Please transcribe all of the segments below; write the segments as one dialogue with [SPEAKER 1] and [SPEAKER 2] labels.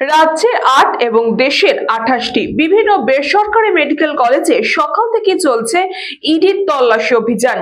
[SPEAKER 1] রাজ্যের ৮ এবং দেশের ২৮টি বিভিন্ন বেসরকারি মেডিকেল কলেজে সকাল থেকে চলছে ইডির তল্লাশি অভিযান।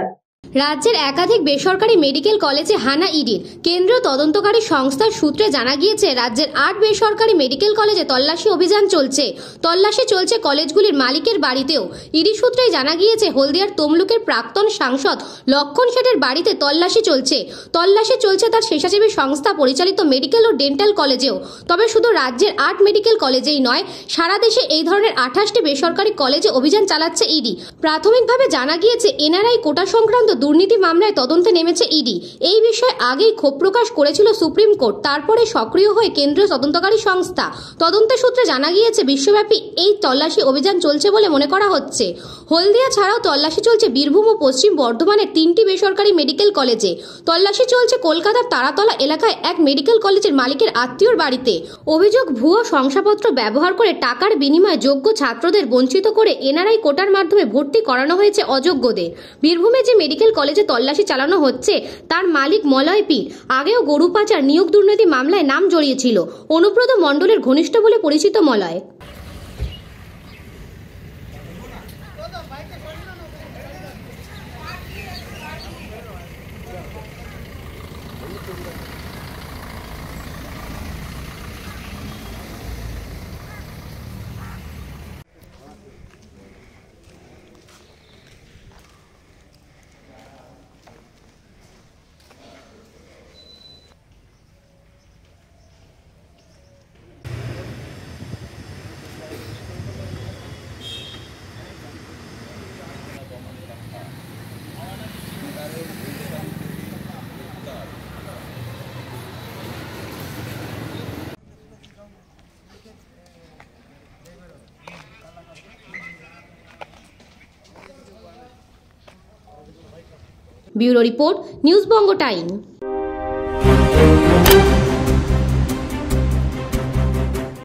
[SPEAKER 2] রাজ্যের একাধিক বেসরকারি মেডিকেল কলেজে হানা ইডির। কেন্দ্রীয় তদন্তকারী সংস্থার সূত্রে জানা গিয়েছে, রাজ্যের ৮ বেসরকারি মেডিকেল কলেজে তল্লাশি অভিযান চলছে। তল্লাশি চলছে কলেজগুলির মালিকের বাড়িতেও। ইডি সূত্রেই জানা গিয়েছে, হলদিয়ার তমলুকের প্রাক্তন সাংসদ লক্ষণ শেঠের বাড়িতে তল্লাশি চলছে। তল্লাশি চলছে তার স্বেচ্ছাসেবী সংস্থা পরিচালিত মেডিকেল ও ডেন্টাল কলেজেও। তবে শুধু রাজ্যের ৮ মেডিকেল কলেজেই নয়, সারা দেশে এই ধরনের ২৮টি বেসরকারি কলেজে অভিযান চালাচ্ছে ইডি। প্রাথমিকভাবে জানা গিয়েছে, এনআরআই কোটা সংক্রান্ত দুর্নীতি মামলায় তদন্তে নেমেছে ইডি। এই বিষয়ে আগেই ক্ষোভ প্রকাশ করেছিল সুপ্রিম কোর্ট, তারপরে সক্রিয় হয়ে কেন্দ্রীয় তদন্তকারী সংস্থা। তদন্তের সূত্রে জানা গিয়েছে, বিশ্বব্যাপী এই তল্লাশি অভিযান চলছে বলে মনে করা হচ্ছে। হলদিয়া ছাড়াও তল্লাশি চলছে বীরভূম ও পশ্চিম বর্ধমানের 3টি বেসরকারি মেডিকেল কলেজে। তল্লাশি চলছে কলকাতার তারাতলা এলাকায় এক মেডিকেল কলেজের মালিকের আত্মীয়র বাড়িতে। অভিযোগ, ভুয়ো শংসাপত্র ব্যবহার করে টাকার বিনিময়ে যোগ্য ছাত্রদের বঞ্চিত করে এনআরআই কোটার মাধ্যমে ভর্তি করানো হয়েছে অযোগ্যদের। বীরভূমে যে মেডিকেল কলেজে তল্লাশি চালানো হচ্ছে, তার মালিক মলয় পীর আগেও গরু পাচার, নিয়োগ দুর্নীতি মামলায় নাম জড়িয়েছিল। অনুব্রত মণ্ডলের ঘনিষ্ঠ বলে পরিচিত মলয়। ব্যুরো রিপোর্ট, নিউজ বঙ্গ টাইম।